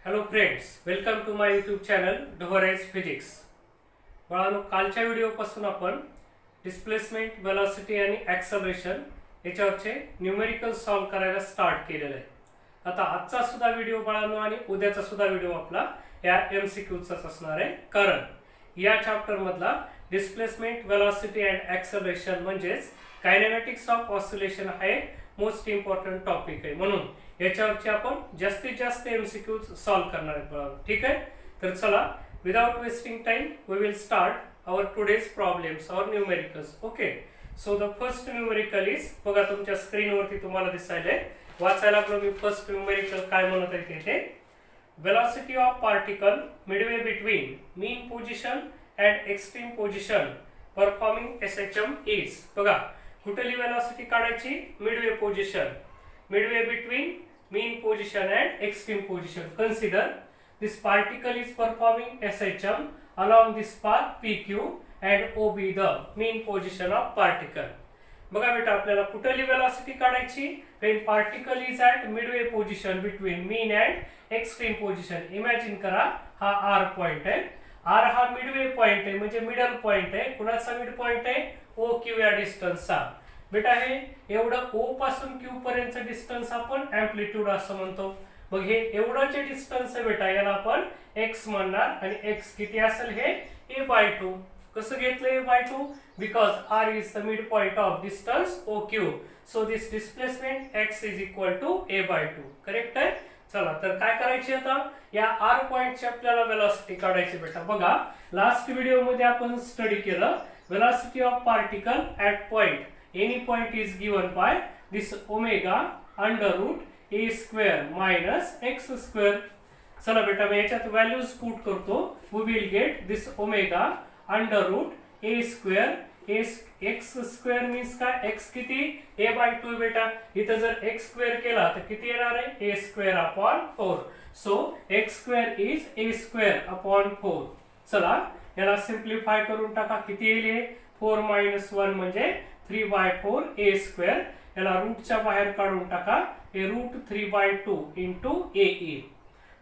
Hello friends, welcome to my YouTube channel ढोरेज physics. बाळांनो, कालच्या व्हिडिओपासून आपण डिस्प्लेसमेंट, वेलोसिटी आणि ॲक्सेलरेशन याच्यावरचे न्यूमेरिकल सॉल्व करायला स्टार्ट केलेलं आहे. आता आजचा सुद्धा व्हिडिओ बाळांनो आणि उद्याचा सुद्धा व्हिडिओ आपला या MCQचाच असणार आहे, कारण या चॅप्टर मधला डिस्प्लेसमेंट, वेलोसिटी अँड ॲक्सेलरेशन म्हणजेच कायनेमॅटिक्स ऑफ ऑसिलेशन हा एक मोस्ट इम्पॉर्टंट टॉपिक आहे. म्हणून याच्यावरची आपण जास्तीत जास्त MCQs सॉल्व करणार आहोत. ठीक आहे, तर चला without wasting time we will start our today's problems और numericals. Okay, so the first numerical is, बघा तुमच्या स्क्रीनवरती तुम्हाला दिसायलंय, वाचायला लागलो मी. फर्स्ट न्यूमेरिकल काय म्हणत आहे ते, velocity of particle midway between mean position and extreme position performing SHM is. बघा कुठली वेलॉसिटी काढायची, Midway position, midway between mean position and extreme position. Consider this particle is performing SHM along this path PQ and OB the mean position of particle. बघा बेटा, आपल्याला कुठली velocity काढायची, when particle is at midway position between mean and extreme position. Imagine करा हा R point आहे, R हा Midway point आहे, म्हणजे मिडल पॉइंट आहे. कुणाचा मिड पॉइंट आहे, OQ या डिस्टन्सचा. बेटा हे एवढं O पासून Q पर्यंतचं डिस्टन्स आपण अँप्लिट्यूड असं म्हणतो. मग हे एवढं जे डिस्टन्स आहे बेटा, याला आपण x म्हणणार, आणि x किती असेल, हे a/2. कसं घेतलं a/2, because R is the mid point of distance OQ. So this displacement x is equal to a/2. Correct आहे. चला तर काय करायचे, आता या R पॉइंटची आपल्याला वेलॉसिटी काढायची बेटा. बघा लास्ट व्हिडिओ मध्ये आपण स्टडी केलं, velocity of particle at point any point is given by this omega under root a square minus x square. चला बेटा मी याच्यात व्हॅल्यूज पुट करतो. we will get this omega under root a square, x square means काय, x किती, a/2 बेटा. इथं जर x square केला तर किती येणार आहे, a square upon 4. so x square is a square upon 4. चला याला सिम्प्लिफाय करून टाका, किती येईल, 4 - 1 म्हणजे 3/4 a square. याला रूटच्या बाहेर काढून टाका, हे √3/2 into a येईल.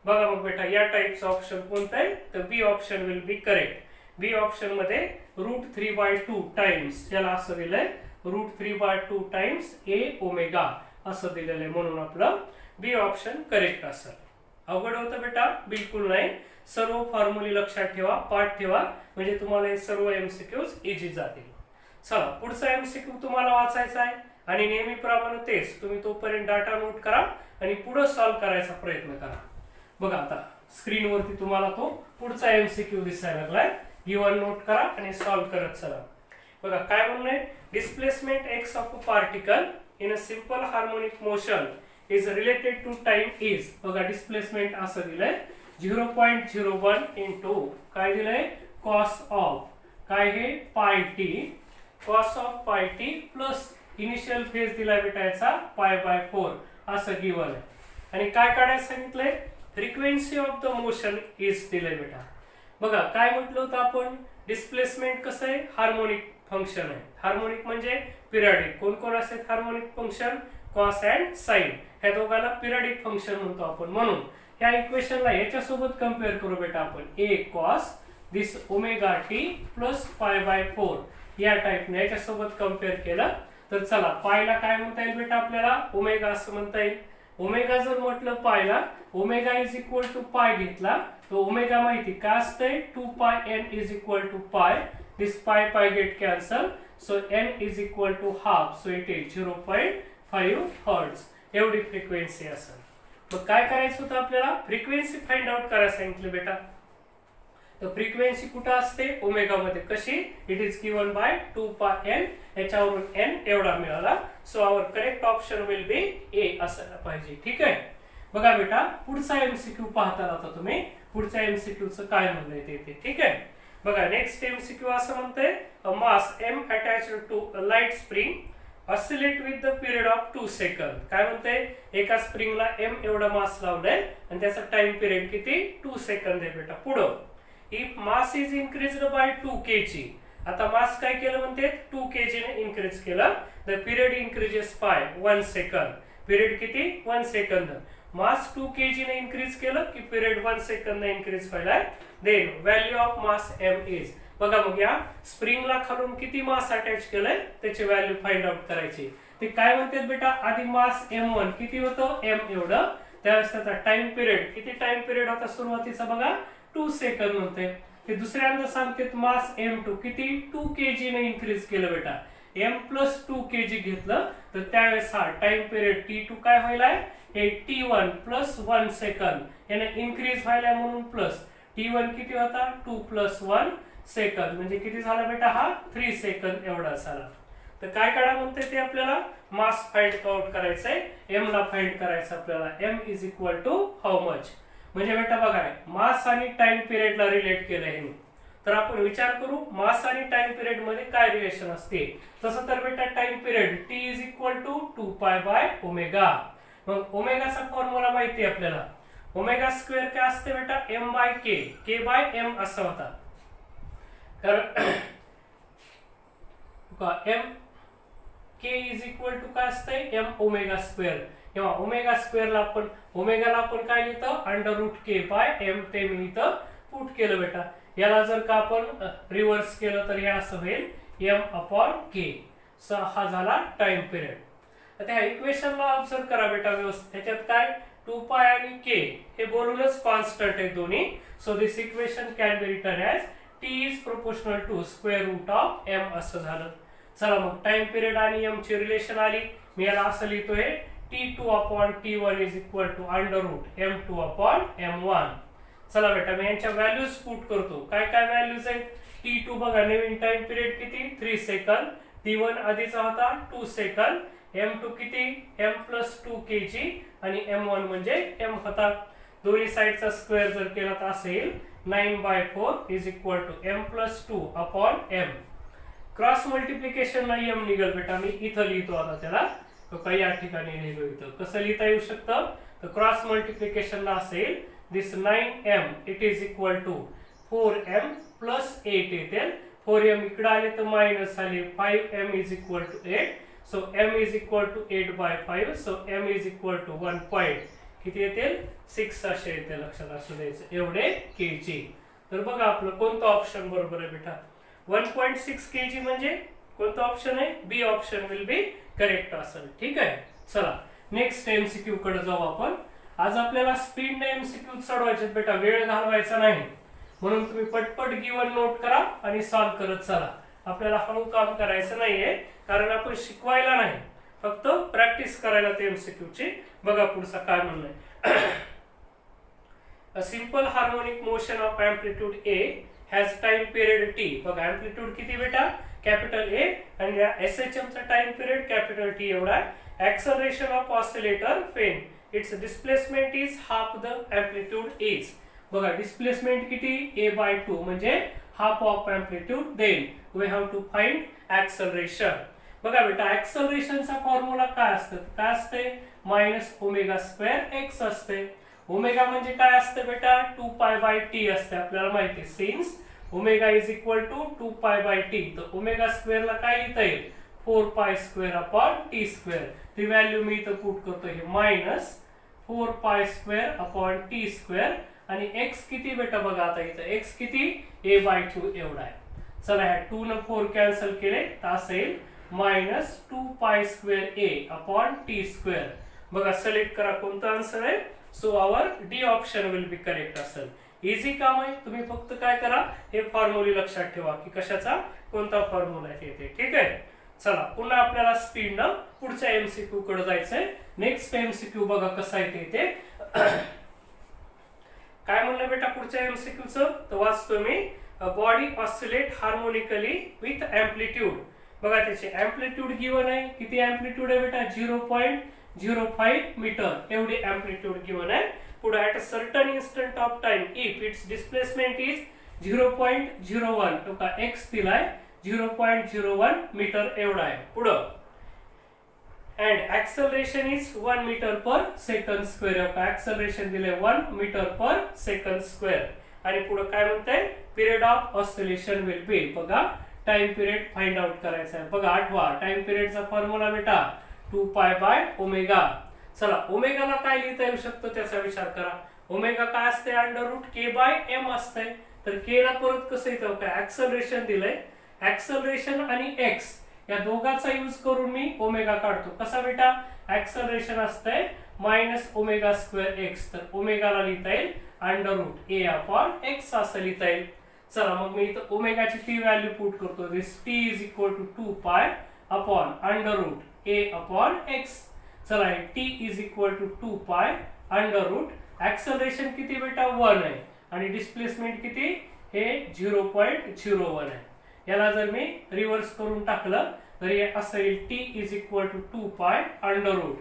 बघा मग बेटा या टाइपचा ऑप्शन कोणता आहे, तर B option will be correct. B option मध्ये √3/2 टाइम्स, याला असं दिलंय √3/2 टाइम्स a ओमेगा असं दिलेलं आहे, म्हणून आपलं बी ऑप्शन करेक्ट असेल. अवघड होतं बेटा, बिलकुल नाही. सर्व फॉर्म्युले लक्षात ठेवा, पाठ ठेवा, म्हणजे तुम्हाला हे सर्व MCQs इझी जातील. चला पुढचा MCQ तुम्हाला वाचायचा आहे, आणि नेहमीप्रमाणे तेच तुम्ही तोपर्यंत डाटा नोट करा आणि पुढे सॉल्व करायचा प्रयत्न करा. बघा आता स्क्रीनवरती तुम्हाला तो पुढचा MCQ दिसायला लागलाय. गिवन नोट करा आणि सॉल्व करत चला. बघा काय म्हणणं, displacement x of a particle in a simple harmonic motion is related to time is. बघा डिस्प्लेसमेंट असं दिलंय 0.01 इंटू काय दिलंय, कॉस ऑफ काय हे πt, cos of πt plus initial phase दिलाय बेटा याचा π/4 असं गिवन आहे. आणि काय काढायला सांगितलंय, frequency of the motion is दिलंय बेटा. बघा काय म्हटलं होतं आपण, डिस्प्लेसमेंट कसं आहे, हार्मोनिक फंक्शन आहे. हार्मोनिक म्हणजे पिरियडिक. कोण कोण असते harmonic function, cos and sine. ह्या दोघांना पिरियडिक फंक्शन म्हणतो आपण. म्हणून या इक्वेशनला याच्यासोबत कम्पेअर करू बेटा आपण, a cos this omega t plus π/4 या टाइपने याच्यासोबत कम्पेअर केलं तर चला पायला काय म्हणता येईल बेटा, आपल्याला ओमेगा असं म्हणता येईल. ओमेगा जर म्हटलं पायला, ओमेगा इज इक्वल टू पाय घेतला तर ओमेगा माहिती काय असतंय, 2πn is equal to pi. This pi get cancel, so n is equal to half, so it is 0.5 hertz. एवढी फ्रिक्वेन्सी असेल. मग काय करायचं होतं आपल्याला, फ्रिक्वेन्सी फाइंड आउट करायला सांगितलं बेटा. तर फ्रिक्वेन्सी कुठं असते, ओमेगा मध्ये. कशी, it is given bye 2πn, याच्यावरून n एवढा मिळाला. So our correct option will be A असायला पाहिजे. ठीक आहे. बघा बेटा पुढचा MCQ पाहता आता तुम्ही, पुढच्या MCQ चं काय म्हणणं आहे ते. ठीक आहे. बघा नेक्स्ट MCQ असं म्हणतंय, mass m attached to a light spring oscillate with the period of 2 second. काय म्हणतंय, एका स्प्रिंगला m एवढा मास लावलाय आणि त्याचा टाइम पिरियड किती, 2 सेकंद आहे बेटा. पुढं if mass is increased by 2 kg. आता मास काय केलं म्हणते, 2 kg ने इन्क्रीज केलं. The period increases by 1 second. Period किती, 1 सेकंद. मास 2 kg ने इन्क्रीज केलं की पिरियड 1 सेकंद ने इन्क्रीज व्हायला, then value of mass m is, बघा मग या स्प्रिंगला खालून किती मास अटॅच केलंय त्याची व्हॅल्यू फाइंड आउट करायची. ते काय म्हणतात बेटा, आधी मास m1 किती होतं, m एवढं, त्यावेळेस त्याचा टाइम पिरियड किती, टाइम पिरियड होता सुरुवातीचा बघा 2 सेकंद होते. ते दुसऱ्यांदा सांगतात मास m2 किती 2 kg ने इन्क्रीज केलं बेटा, m प्लस 2 kg घेतलं तर त्यावेळेस हा टाइम पिरियड t2 काय व्हायलाय, हे t1 प्लस 1 सेकंद याने इन्क्रीज व्हायला म्हणून प्लस t1 किती होता 2 प्लस 1 सेकंद म्हणजे किती झाला बेटा, हा 3 सेकंद एवढा झाला. तर काय करा म्हणते ते आपल्याला मास फाइंड आउट करायचंय, m ला फाइंड करायचं आपल्याला, m is equal to how much. म्हणजे बेटा बघा मास आणि टाइम पिरियड ला रिलेट केलं हे, तर आपण विचार करू मास आणि टाइम पिरियड मध्ये काय रिलेशन असते. तसं तर बेटा time period t is equal to 2 pi by omega. मग ओमेगाचा फॉर्म्युला माहिती आहे आपल्याला, ओमेगा स्क्वेअर काय असते बेटा, m by k, k by m असा होता. तर m k is equal to काय असते, m ओमेगा स्क्वेअर, किंवा ओमेगा स्क्वेअरला आपण ओमेगाला आपण काय लिहितो under root k by m, ते मी इथं पुट केलं बेटा. याला जर का आपण रिव्हर्स केलं तर हे असं होईल m अपॉन k. सो हा झाला टाइम पिरियड. आता ह्या इक्वेशनला ऑब्झर्व करा बेटा व्यवस्थित, त्याच्यात काय 2 पाय आणि k हे बोलूनच कॉन्स्टंट आहे दोन्ही. So this equation can be written as t is proportional to square root of m असं झालं. चला मग टाइम पिरियड आणि m ची रिलेशन आली, मी याला असं लिहितोय t2 upon t1 is equal to under root m2 upon m1. चला बेटा मी यांच्या व्हॅल्यूज पुट करतो. काय काय व्हॅल्यूज आहेत, t2 बघा नवीन टाइम पिरियड किती 3 सेकंद, t1 आधीचा होता 2 सेकंद, m2 किती m प्लस 2 kg आणि m1 म्हणजे m होता. दोन्ही साइडचा स्क्वेअर जर केला तर असेल 9/4 is equal to m plus 2 upon m. Cross multiplication ला m निघेल बेटा, मी इथं लिहितो आता त्याला, तो काही या ठिकाणी लिहिलो इथं. कसं लिहिता येऊ शकतं, तर क्रॉस मल्टिप्लिकेशन ला असेल this 9m it is equal to 4m plus 8 येते. 4m इकडे आले तर मायनस आले, 5m is equal to 8. so m is equal to 8/5. so m is equal to 1 point किती येते 6 असे येते, लक्षात असू द्यायचं एवढे kg. तर बघा आपलं कोणतं ऑप्शन बरोबर आहे बेटा, 1.6 kg म्हणजे कोणतं ऑप्शन आहे, बी ऑप्शन विल बी करेक्ट असेल. ठीक आहे. चला नेक्स्ट एमसीक्यू कडे जाऊ आपण. आज आपल्याला स्पीड ने एमसीक्यू सोडवायचे बेटा, वेळ घालवायचा नाही, म्हणून तुम्ही पटपट गिवन नोट करा आणि सॉल्व करत चला. आपल्याला हळू काम करायचं नाहीये, कारण आपण शिकवायला नाही, फक्त प्रॅक्टिस करायला ते एमसीक्यू ची. बघा पुढचा काय म्हणणं आहे, अ simple harmonic motion of amplitude A has time period t. बघा एम्प्लिट्यूड किती बेटा, कॅपिटल A, आणि या SHM चा टाइम पिरियड कॅपिटल T एवढा आहे. Acceleration of oscillator fan, its displacement is half the amplitude is. बघा डिस्प्लेसमेंट किती a/2 म्हणजे half of amplitude. then we have to find acceleration. बघा बेटा ऍक्सलरेशनचा फॉर्म्युला काय असतं, काय असते मायनस ओमेगा स्क्वेअर x असते. ओमेगा म्हणजे काय असते बेटा 2 पाय बाय टी असते, आपल्याला माहिती आहे. Since omega is equal to 2 pi by T, तर ओमेगा स्क्वेअरला काय लिहिता येईल 4 pi square upon T square. ती व्हॅल्यू मी इथं पुट करतो, हे minus 4 pi square upon T square. आणि x किती बेटा बघा आता इथं x किती a/2 एवढा आहे. चला ह्या 2 न 4 कॅन्सल केले तर असेल minus 2 pi square a upon T square. बघा सिलेक्ट करा कोणता आन्सर आहे. So our D option will be correct असेल. इझी काम आहे, तुम्ही फक्त काय करा हे फॉर्म्युला लक्षात ठेवा की कशाचा कोणता फॉर्म्युला आहे ते. ठीक आहे. चला पुन्हा आपल्याला स्पीड न पुढच्या एमसीक्यू कडे जायचंय. नेक्स्ट एमसीक्यू बघा कसा आहे ते काय म्हणलं बेटा पुढच्या एमसीक्यू चं, तर वाचतो मी. Body oscillate harmonically with amplitude. बघा त्याचे एम्प्लिट्यूड गिवन आहे, किती एम्प्लिट्यूड आहे बेटा 0.05 मीटर एवढी एम्प्लिट्यूड गिवन आहे. पुढे at a certain instant of time if it's displacement is 0.01, तो का x दिलाय 0.01 मीटर एवढा आहे. पुढं and acceleration is 1 meter per second square. acceleration दिले 1 meter per second square. आणि पुढे काय म्हणते period of oscillation will be. बघा टाइम पिरियड फाइंड आउट करायचा आहे. बघा आठवा टाइम पिरियडचा फॉर्म्युला बेटा 2 पाय बाय ओमेगा. चला ओमेगाला काय लिहिता येऊ शकतं त्याचा विचार करा. ओमेगा काय असते अंडर रूट के बाय एम असते. तर के ला परत कसं येतं काय ऍक्सलरेशन दिलंय. ऍक्सलरेशन आणि एक्स या दोघांचा यूज करून मी ओमेगा काढतो. कसा बेटा ऍक्सलरेशन असतंय मायनस ओमेगा स्क्वेअर एक्स. तर ओमेगाला लिहिता येईल under root A upon x असं लिहिता येईल. चला मग मी इथं ओमेगाची ती व्हॅल्यू पुट करतो. This T is equal to 2 pi upon under root A upon X. चला T is equal to 2 pi under route. Acceleration किती बेटा 1 आहे आणि डिस्प्लेसमेंट किती हे 0.01 आहे. याला जर मी रिव्हर्स करून टाकलं तर हे असं येईल T is equal to 2 pi under route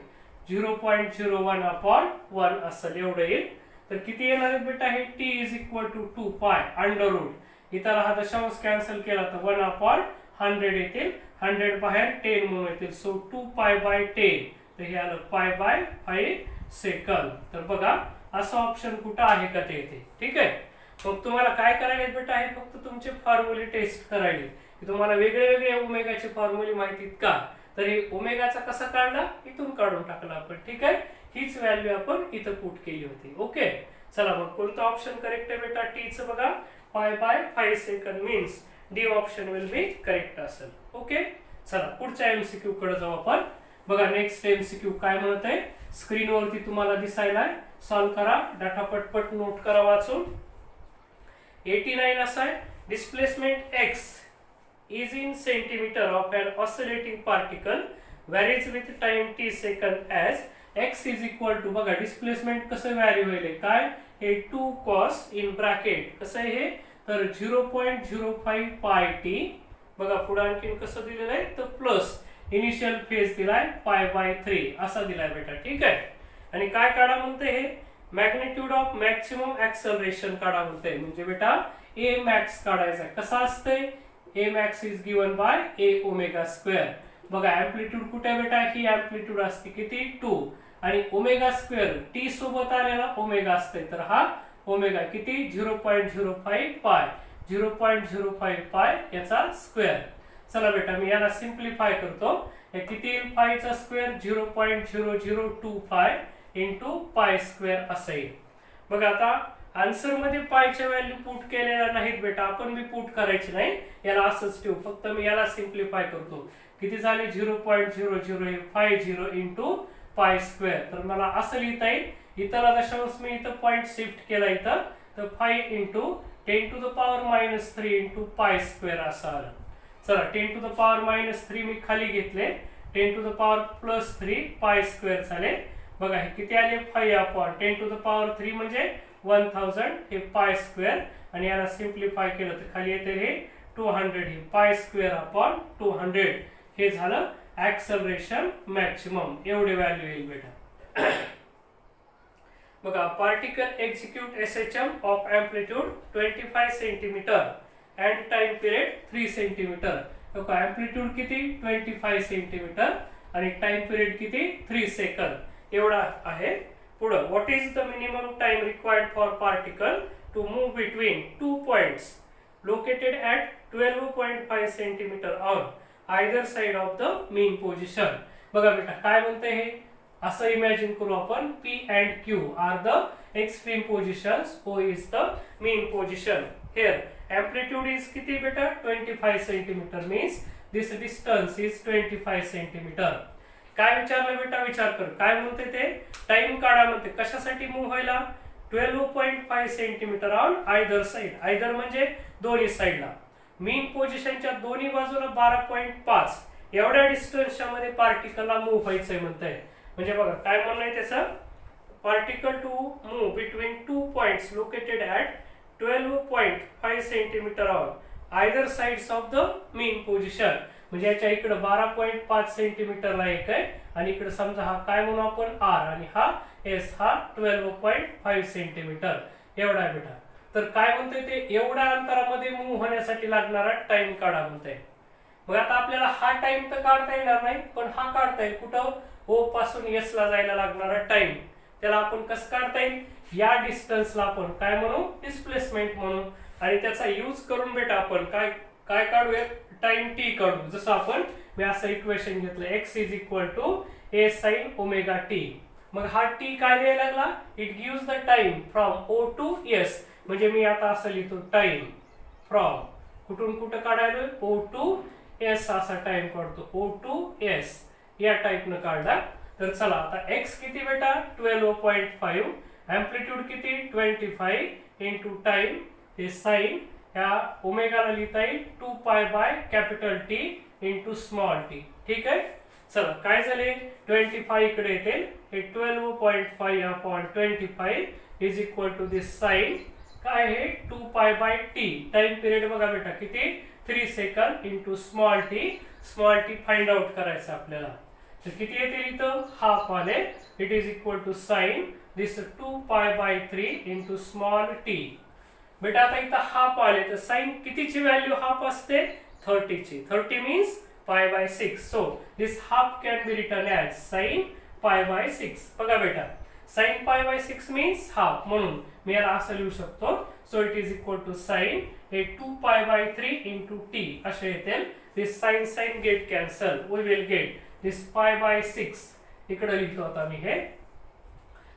0.01 upon 1 असं एवढं येईल. तर किती येणार आहे बेटा हे T is equal to 2 pi under route. इथं हा दशांश कॅन्सल केला तर 1 अपॉन 100 येतील. 100 बाहेर 10 म्हणून येतील. सो 2 पाय बाय 10 तर हे आलं पाय बाय 5 सेकंद. तर बघा असं ऑप्शन कुठं आहे का ते येते. ठीक आहे. मग तुम्हाला काय करायला बेटा हे फक्त तुमचे फॉर्म्युले टेस्ट करायले की तुम्हाला वेगळे वेगळे ओमेगाचे फॉर्म्युले माहितीत का. तर हे ओमेगाचा कसा काढला इथून काढून टाकला आपण. ठीक आहे. हीच व्हॅल्यू आपण इथं पुट केली होती. ओके. चला मग कोणता ऑप्शन करेक्ट आहे बेटा टीचं बघा pi by 5 second means D option will be correct असेल. ओके. चला पुढच्या एमसीक्यू कडे जाऊ आपण. बघा नेक्स्ट एमसीक्यू काय म्हणत आहे स्क्रीनवरती तुम्हाला दिसायला. सॉल्व करा. डाटा पटपट नोट करा वाचून. 89 असा आहे displacement x is in centimeter of an oscillating particle varies with time t second as x is equal to बघा डिस्प्लेसमेंट कसं व्हॅरी होईल काय हे 2 cos in bracket कसं आहे हे तर 0.05 पाय टी. बघा पुढे आणखीन कसं दिलेलं आहे तर प्लस इनिशियल फेज दिलाय पाय बाय 3 असा दिलाय बेटा. ठीक आहे. आणि काय काढा म्हणते हे मॅग्निट्यूड ऑफ मॅक्सिमम ऍक्सलरेशन काढा म्हणते. म्हणजे बेटा ए मॅक्स काढायचा. कसा असतंय A max is given by A omega square. बघा एम्प्लिट्यूड कुठे बेटा ही एम्प्लिट्यूड असते किती 2 आणि ओमेगा स्क्वेअर टी सोबत आलेला ओमेगा असते. तर हा ओमेगा किती 0.05 पाय 0.05 पाय याचा स्क्वेअर. चला बेटा मी याला सिंप्लिफाय करतो. हे किती येईल पायचा स्क्वेअर 0.0025 इंटू पाय स्क्वेअर असं येईल. बघा आता आन्सर मध्ये पायच्या व्हॅल्यू पुट केलेल्या नाहीत बेटा. आपण बी पुट करायची नाही याला असंच ठेवू. फक्त मी याला सिंप्लिफाय करतो. किती झाले 0.0050 इंटू पाय स्क्वेअर. तर मला असं लिहिता येईल. इथला दशांश मी इथं पॉइंट शिफ्ट केला इथं तर 5 into 10 to the power -3 into pi square असं आलं. चला 10 टू द पॉवर -3 मी खाली घेतले 10 to the power +3 pi square झाले. बघा हे किती आले 5 अपॉन 10 टू द पॉवर 3 म्हणजे 1000 हे पाय स्क्वेअर आणि याला सिंप्लिफाय केलं तर खाली येते हे 200 हे पाय स्क्वेअर अपॉन 200 हे झालं ऍक्सलरेशन मॅक्सिमम. एवढे व्हॅल्यू येईल बेटा. बघा particle execute SHM of amplitude 25 centimetre and time period 3 centimetre. बघा एम्प्लिट्यूड किती 25 सेंटीमीटर आणि टाइम पिरियड किती 3 सेकंद एवढा आहे. पुढे what is the minimum time required for particle to move between 2 points located at 12.5 centimetre on either side of the mean position. बघा बेटा काय म्हणते हे असं इमॅजिन करू आपण P and Q are the extreme positions O is the mean position. Here amplitude is किती बेटा 25 centimetre means this distance is 25 centimetre. काय विचारलं बेटा विचार कर काय म्हणते ते टाइम काढा म्हणते. कशासाठी मूव्ह व्हायला 12.5 centimetre on either side. Either म्हणजे दोन्ही साइडला. मीन पोझिशनच्या दोन्ही बाजूला 12.5 एवढ्या डिस्टन्सच्या मध्ये पार्टिकलला मूव्ह व्हायचंय म्हणतंय. म्हणजे बघा काय म्हणणं आहे त्याचं particle to move between 2 points located at 12.5 centimetre on either sides of the mean position. म्हणजे याच्या इकडे 12.5 सेंटीमीटरला एक आहे आणि इकडे समजा हा काय म्हणू आपण R आणि हा S हा 12.5 सेंटीमीटर एवढा आहे बेटा. तर काय म्हणतोय ते एवढ्या अंतरामध्ये मूव्ह होण्यासाठी लागणारा टाइम काढा म्हणतोय. मग आता आपल्याला हा टाइम तर काढता येणार नाही पण हा काढता येईल कुठं O पासून S ला जायला लागणारा टाइम. त्याला आपण कसं काढता येईल या डिस्टन्सला आपण काय म्हणू डिस्प्लेसमेंट म्हणू आणि त्याचा यूज करून बेटा आपण काय काय काढूया टाइम टी काढू. जसं आपण मी असं इक्वेशन घेतलं x is equal to a sin omega T. मग हा टी काय द्यायला लागला, it gives the time from O to S. म्हणजे मी आता असं लिहितो टाइम फ्रॉम कुठून कुठं काढायला, ओ टू एस असा टाइम काढतो, ओ टू एस या टाइपनं काढला. तर चला आता एक्स किती बेटा 12.5, एम्प्लिट्यूड किती 25 इंटू टाइम हे साइन या ओमेगाला लिहिता येईल 2 pi by capital T into small T. ठीक आहे. चला काय झाले 25 इकडे येते, हे 12.5 upon 25 is equal to this sine काय आहे 2 pi by T. Time period बघा बेटा किती 3 second into small T find out करायचं आपल्याला. तर किती येते इथं हाफ आले, it is equal to sine this 2 pi by 3 into small T. बेटा आता इथं हाफ आले तर साइन कितीची व्हॅल्यू हाफ असते 30 ची. 30 means pi by 6. So this half can be written as sine pi by 6. बघा बेटा sign pi by 6 means half, म्हणून मी याला असं लिहू शकतो. So it is equal to sine हे 2 पाय बाय 3 इंटू टी असे येते. This sine get cancel, we will get this pi by 6 इकडे लिहितो आता मी हे.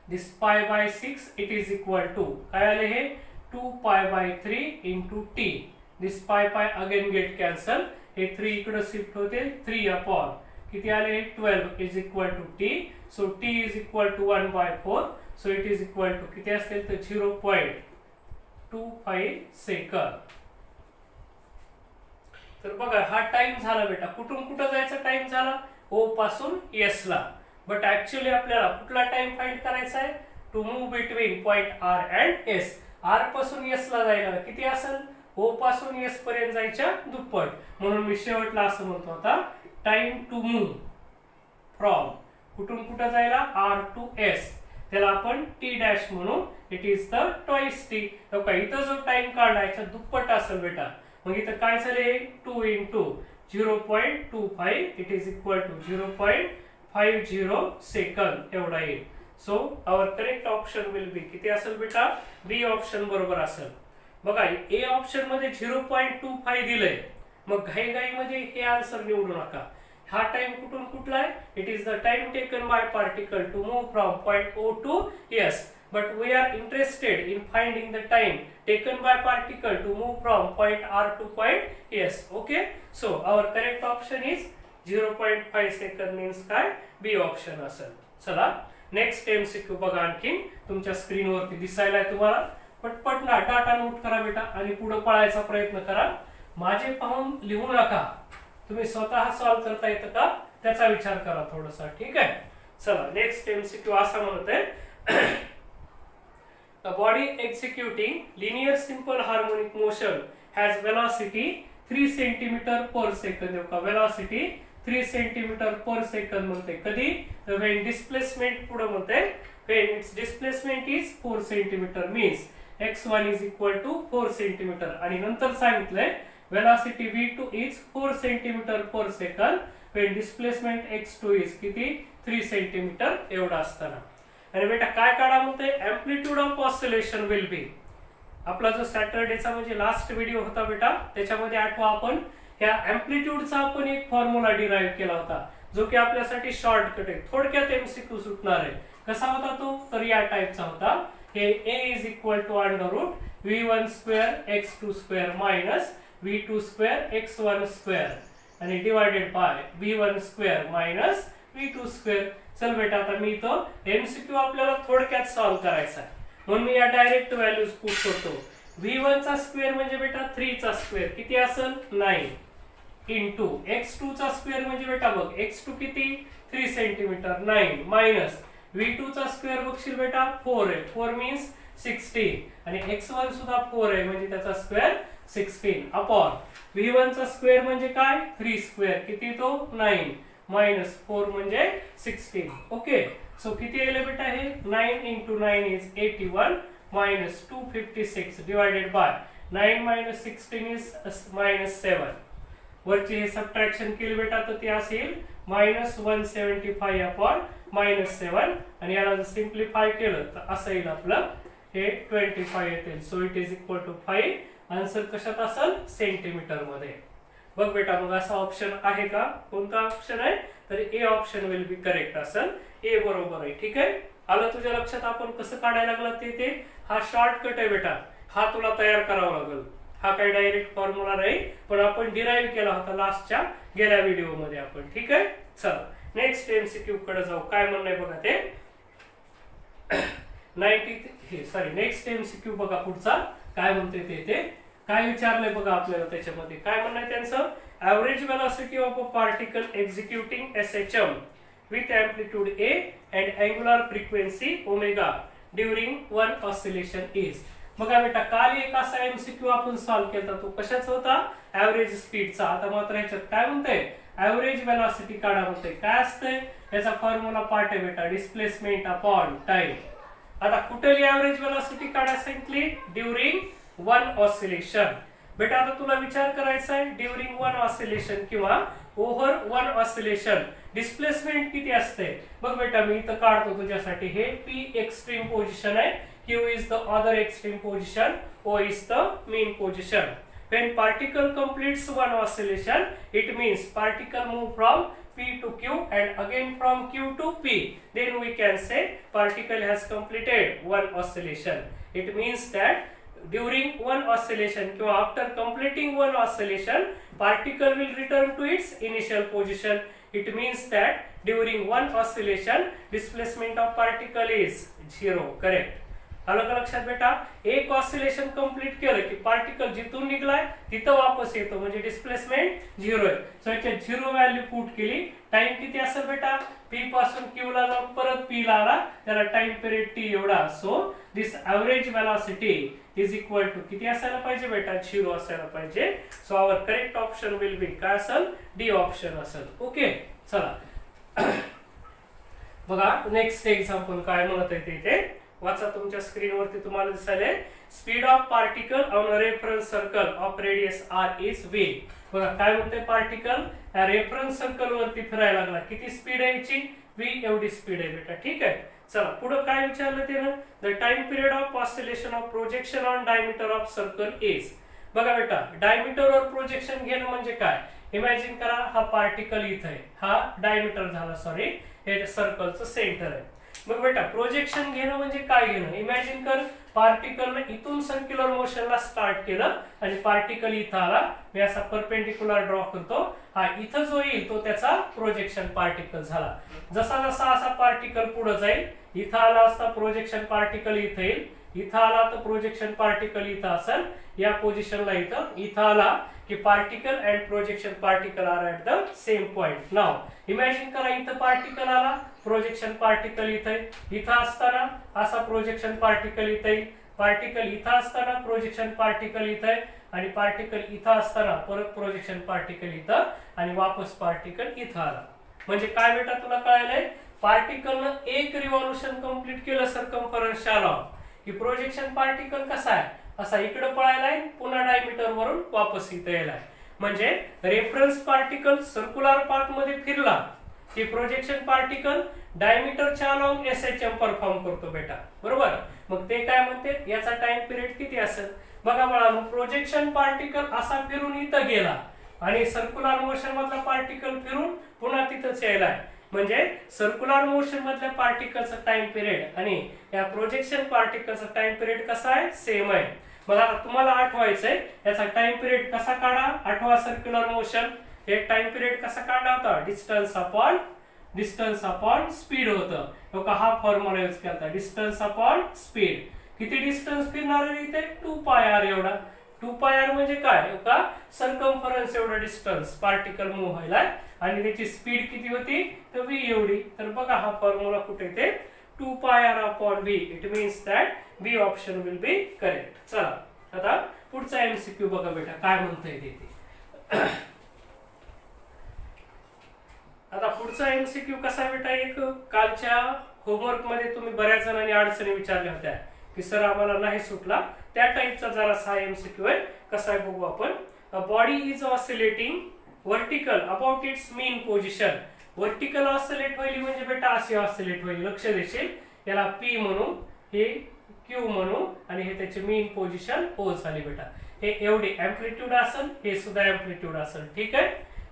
This pi by 6 it is equal to काय आले हे 2 pi by 3 into T. This pi again get cancel, हे 3 इकडे शिफ्ट होते 3 अपॉन किती आले 12 is equal to T. So T is equal to 1/4. So it is equal to किती असेल तर 0.25 सेकंद. तर बघा हा टाइम झाला बेटा, कुठून कुठं जायचा टाइम झाला ओ पासून एस ला. बट ऍक्च्युअली आपल्याला कुठला टाइम फाइंड करायचा आहे, to move between point R and S. R पासून एस ला जायला किती असेल, ओ पासून एस पर्यंत जायच्या दुप्पट. म्हणून मी शेवटला असं म्हणतो आता टाइम टू मूव्ह फ्रॉम कुठून कुठं जायला आर टू एस, त्याला आपण टी डॅश म्हणू. It is the twice T. इथं जो टाइम काढला याच्या दुप्पट असेल बेटा. मग इथं काय झाले 2 into 0.25 it is equal to 0.50 सेकंद एवढा येईल. So our correct option will be किती असेल बेटा, बी ऑप्शन बरोबर असेल. बघा ए ऑप्शन मध्ये 0.25 दिलंय, मग घाई मध्ये हे आन्सर निवडू नका. हा टाइम कुठून कुठला आहे, it is the time taken by particle to move from point O to S. But we are interested in finding the time taken by particle to move from point R to point S. Okay. So our correct option is 0.5 second means काय B option असेल. चला next MCQ बघा, आणखी तुमच्या स्क्रीनवरती दिसायला तुम्हाला. पटपट ना डाटा नोट करा बेटा आणि पुढे पळायचा प्रयत्न करा. माझे पाहून लिहू नका, तुम्ही स्वतः सॉल्व करता येतं का त्याचा विचार करा थोडासा. ठीक आहे. चला नेक्स्ट MCQ असा म्हणतोय A body executing linear simple harmonic motion has velocity 3 cm per second. velocity 3 cm per second म्हणते कधी, when displacement पुढे म्हणते when its displacement is 4 cm means x1 is equal to 4 cm. आणि नंतर सांगितलंय velocity v2 is 4 cm per second when displacement x2 is किती 3 cm एवढा असताना. आणि बेटा काय काढा म्हणते, amplitude of oscillation will be. आपला जो सॅटरडेचा म्हणजे लास्ट व्हिडिओ होता बेटा, त्याच्यामध्ये आठवा आपण ह्या एम्प्लिट्यूडचा आपण एक फॉर्म्युला डिराईव्ह केला होता, जो की आपल्यासाठी शॉर्टकट आहे. थोडक्यात MCQ सुटणार आहे. कसा होता तो, तर या टाइपचा होता. हे a is equal to under root v1 square x2 square minus v2 square x1 square आणि divided by v1 square minus v2 square. चल बेटा आता मी इथं MCQ आपल्याला थोडक्यात सॉल्व करायचा आहे, म्हणून मी या डायरेक्ट व्हॅल्यूज पुट करतो. v1 चा स्क्वेअर म्हणजे बेटा 3 चा स्क्वेअर किती असेल 9 इंटू x2 चा स्क्वेअर म्हणजे बेटा बघ x2 किती 3 सेंटीमीटर 9 मायनस v2 चा स्क्वेअर बघशील बेटा 4 आहे, 4 मीन्स 16 आणि x1 सुद्धा 4 आहे म्हणजे त्याचा स्क्वेअर 16 अपॉन v1 चा स्क्वेअर म्हणजे काय 3 स्क्वेअर किती तो 9 मायनस 4 म्हणजे 16. ओके. सो किती येईल बेटा हे 9 into 9 is 81 minus 256 divided by 9 minus 16 is minus 7. वरची हे सबट्रॅक्शन केली बेटा तर ते असेल मायनस 175 अपॉन मायनस 7 आणि याला जर सिम्प्लिफाय केलं तर असं येईल आपलं हे 25 येतील. So it is equal to 5. Answer कशात असेल सेंटीमीटर मध्ये. बघ बेटा, मग असा ऑप्शन आहे का? कोणता ऑप्शन आहे? तर A option will be correct असेल. ए बरोबर आहे. ठीक आहे, आलं तुझ्या लक्षात आपण कसं काढायला लागला ते हा शॉर्टकट आहे बेटा, हा तुला तयार करावा लागेल. हा काही डायरेक्ट फॉर्म्युला नाही, पण आपण डिराईव्ह केला होता लास्टच्या गेल्या व्हिडिओ मध्ये आपण. ठीक आहे, चला नेक्स्ट एमसीक्यू कडे जाऊ. काय म्हणणं आहे बघा ते 90 नेक्स्ट एमसीक्यू बघा पुढचा काय म्हणते ते काय विचारलंय बघा आपल्याला. त्याच्यामध्ये काय म्हणणं आहे त्यांचं? Average velocity of a particle executing SHM with amplitude A and angular frequency omega during one oscillation is. बघा बेटा, काल एक असा एमसीक्यू आपण सॉल्व्ह केला, तो कशाचा होता? ॲव्हरेज स्पीडचा. आता मात्र ह्याच्यात काय म्हणतंय? ॲव्हरेज वेलोसिटी काढा म्हणतंय. काय असतंय याचा फॉर्म्युला? पार्ट आहे बेटा, डिस्प्लेसमेंट अपॉन टाइम. आता कुठली ॲव्हरेज वेलोसिटी काढायला सांगितली? During one oscillation. बेटा आता तुला विचार करायचा आहे ड्युरिंग वन ऑसिलेशन किंवा ओव्हर वन ऑसिलेशन डिस्प्लेसमेंट किती असते. बघ बेटा, मी इथं काढतो तुझ्यासाठी. हे P एक्स्ट्रीम पोझिशन आहे, Q is the other extreme position, O is the mean position. When particle completes one oscillation, it means particle move from P to Q and again from Q to P. Then we can say particle has completed one oscillation. It means that during one oscillation or after completing one oscillation, particle will return to its initial position. It means that during one oscillation, displacement of particle is 0. Correct. आलं का लक्षात बेटा? एक oscillation complete केलं की particle जिथून निघलाय तिथं वापस येतो, म्हणजे डिस्प्लेसमेंट 0 आहे. सो याच्यात 0 व्हॅल्यू पुट केली. टाइम किती असेल बेटा? P पासून Q ला जाऊन परत P ला आला, त्याला टाइम पिरियड T एवढा. So this average velocity is equal to किती असायला पाहिजे बेटा? 0 असायला पाहिजे. So our correct option will be काय असेल? डी ऑप्शन असेल. ओके, चला बघा नेक्स्ट एक्झाम्पल काय म्हणत आहे ते वाचा. तुमच्या स्क्रीनवरती तुम्हाला दिसायले speed of particle on reference circle of radius r is v. बघा काय म्हणते? पार्टिकल रेफरन्स सर्कल वरती फिरायला लागला. किती स्पीड आहे याची? v एवढी स्पीड आहे बेटा. ठीक आहे, चला पुढे काय विचारलं ते ना? The time period of oscillation of projection on diameter of circle is. बघा बेटा, डायमीटरवर प्रोजेक्शन घेणं म्हणजे काय? इमॅजिन करा हा पार्टिकल इथं आहे, हा डायमीटर झाला, सॉरी हे सर्कलचं सेंटर आहे. मग बेटा प्रोजेक्शन घेणं म्हणजे काय घेणं? इमॅजिन कर पार्टिकलने इथून सर्क्युलर मोशनला स्टार्ट केलं आणि पार्टिकल इथं आला. मी असा परपेंडिक्युलर ड्रॉ करतो. हा इथं जो येईल तो त्याचा प्रोजेक्शन पार्टिकल झाला. जसा जसा असा पार्टिकल पुढे जाईल, इथं आला असता प्रोजेक्शन पार्टिकल इथं येईल, इथं आला तर प्रोजेक्शन पार्टिकल इथं असेल, या पोझिशनला इथं आला की particle and projection particle are at the same point. नाव इमॅजिन करा इथं पार्टिकल आला, प्रोजेक्शन पार्टिकल इथं असताना असा प्रोजेक्शन पार्टिकल इथं येईल, पार्टिकल इथं असताना प्रोजेक्शन पार्टिकल इथं आहे आणि पार्टिकल इथं असताना परत प्रोजेक्शन पार्टिकल इथं आणि वापस पार्टिकल इथं आला. म्हणजे काय बेटा तुला कळालंय? पार्टिकलनं एक रिव्हॉल्युशन कंप्लीट केलं सर्कम्फरन्सच्या अलॉंग की प्रोजेक्शन पार्टिकल कसा आहे? असा इकडे पळायलाय, पुन्हा डायमीटर वरून वापस इथं यायलाय. म्हणजे रेफरन्स पार्टिकल सर्क्युलर पाथ मध्ये फिरला की प्रोजेक्शन पार्टिकल डायमीटरच्या अलॉंग SHM परफॉर्म करतो बेटा. बरोबर, मग ते काय म्हणते? याचा टाइम पिरियड किती असेल? बघा बाळांनो, प्रोजेक्शन पार्टिकल असा फिरून इथं गेला आणि सर्क्युलर मोशन मधला पार्टिकल फिरून पुन्हा तिथंच यायलाय. म्हणजे सर्क्युलर मोशन मधल्या पार्टिकलचा टाइम पिरियड आणि या प्रोजेक्शन पार्टिकलचा टाइम पिरियड कसा आहे? सेम आहे. मला तुम्हाला आठवायचंय याचा टाइम पिरियड कसा काढा? आठवा सर्क्युलर मोशन हे टाइम पिरियड कसा काढला होता? डिस्टन्स अपॉन स्पीड होतं. हा फॉर्म्युला यूज केला, डिस्टन्स अपॉन स्पीड. किती डिस्टन्स फिरणार आहे इथे? 2πr एवढा. 2πr म्हणजे काय? सर्कम्फरन्स एवढा डिस्टन्स पार्टिकल मूव्ह व्हायला आणि त्याची स्पीड किती होती? तर v एवढी. तर बघा हा फॉर्म्युला कुठे ते 2πr upon v. It means that B option will be correct. चला आता पुढचा एमसीक्यू बघा बेटा काय म्हणतंय ते. आता पुढचा एमसीक्यू कसा बेटा? एक कालच्या होमवर्क मध्ये तुम्ही बऱ्याच जणांनी अडचणी विचारल्या होत्या की सर आम्हाला नाही सुटला, त्या टाईपचा जरा एमसीक्यू आहे. कसा आहे बघू आपण. A body is oscillating vertical about it's mean position. Vertical oscillate होईल म्हणजे बेटा अशी ऑसिलेट होईल. लक्ष देशील याला P म्हणू, हे क्यू म्हणू आणि हे त्याची मीन पोझिशन ओ झाली बेटा. हे एवढे अँप्लिट्यूड असेल, हे सुद्धा अँप्लिट्यूड असेल. ठीक आहे.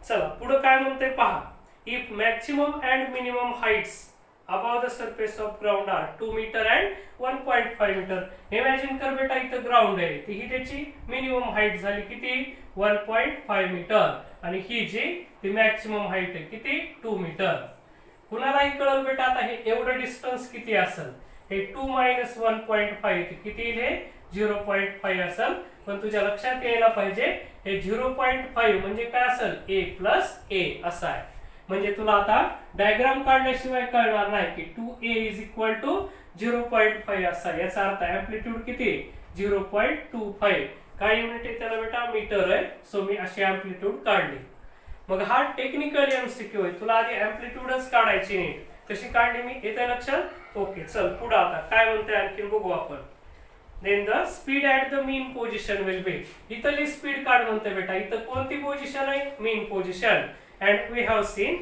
चला पुढे काय म्हणते पहा. If maximum and minimum Heights above the surface of ground are 2 meter and 1.5 meter. Imagine कर बेटा इथं ग्राउंड आहे, ती ही त्याची मिनिमम हाईट झाली किती 1.5 मीटर आणि ही जी ती मॅक्सिमम हाईट आहे किती 2 मीटर. कुणालाही कळलं बेटा आता हे एवढं डिस्टन्स किती असेल. हे 2 - 1.5 किती हे 0.5 असेल. पण तुझ्या लक्षात यायला पाहिजे हे 0.5 म्हणजे काय असेल a+a असं आहे. म्हणजे तुला आता डायग्राम काढल्याशिवाय कळणार नाही की 2a = 0.5 असा. याचा अर्थ अँप्लिट्यूड किती 0.25. काय युनिट आहे त्याला बेटा मीटर आहे. सो मी अशी अँप्लिट्यूड काढली. मग हा टेक्निकल एमसीक्यू आहे. तुला आधी अँप्लिट्यूडच काढायची नाही. कशी काढली मी येते लक्षात. ओके चल पुढे आता काय म्हणते आणखी बघू आपण. Then the speed at the mean position will be. इथली स्पीड काढ म्हणते बेटा. इथं कोणती पोझिशन आहे mean position. And we have seen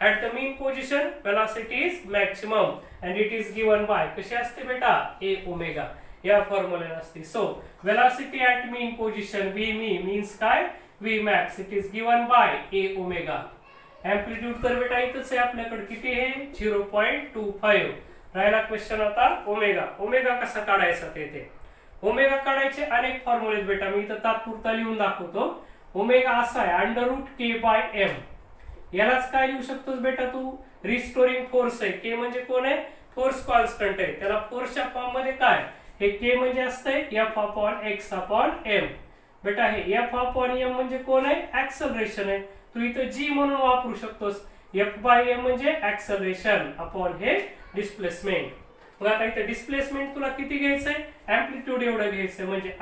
at the mean position velocity is maximum and it is given by कशी असते बेटा a ओमेगा या फॉर्म्युला असते. So velocity at mean position v means काय v max it is given by a omega. Amplitude तर बेटा इथंच आहे आपल्याकडे किती आहे 0.25. राहिला क्वेश्चन आता ओमेगा. ओमेगा कसा काढायचा ते ओमेगा काढायचे अनेक फॉर्म्युले बेटा. मी इथं तात्पुरता लिहून दाखवतो. ओमेगा असा आहे √k/m. यालाच काय लिहू शकतोस बेटा तू रिस्टोरिंग फोर्स आहे. के म्हणजे कोण आहे फोर्स कॉन्स्टंट आहे. त्याला फोर्सच्या फॉर्म मध्ये काय हे के म्हणजे असतंय F/x/m. बेटा हे F/m म्हणजे कोण आहे ऍक्सलरेशन आहे. तू इथं जी म्हणून वापरू शकतोस. F/m म्हणजे ऍक्सलरेशन अपॉन हे डिस्प्लेसमेंट. मग आता इथे डिस्प्लेसमेंट तुला किती घ्यायचंय अँप्लिट्यूड एवढं घ्यायचंय म्हणजे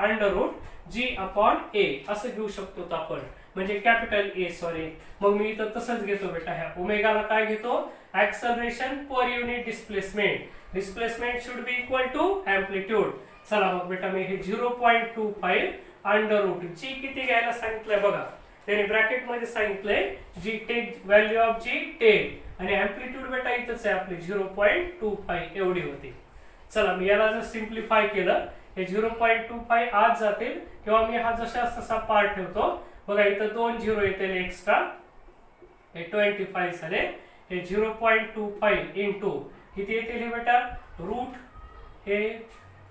√g/a असं घेऊ शकतो आपण. म्हणजे कॅपिटल ए सॉरी. मग मी इथं तसंच घेतो बेटा. ह्या ओमेगाला काय घेतो acceleration per unit displacement. Displacement should be equal to amplitude. चला मग बेटा मी हे 0.25 √g किती घ्यायला सांगितलंय बघा. त्याने ब्रॅकेट मध्ये सांगितलंय जी टेक व्हॅल्यू ऑफ जी 10 आणि अँप्लिट्यूड बेटा इथंच आहे आपली 0.25 एवढी होती. चला मी याला जर सिम्प्लिफाय केलं हे 0.25 आज जातील किंवा मी हा जसा तसा पार्ट ठेवतो. बघा इथं 2 0 येतील एक्स्ट्रा. हे 25 झाले. हे 0.25 इंटू किती येतील हे बेटा रूट हे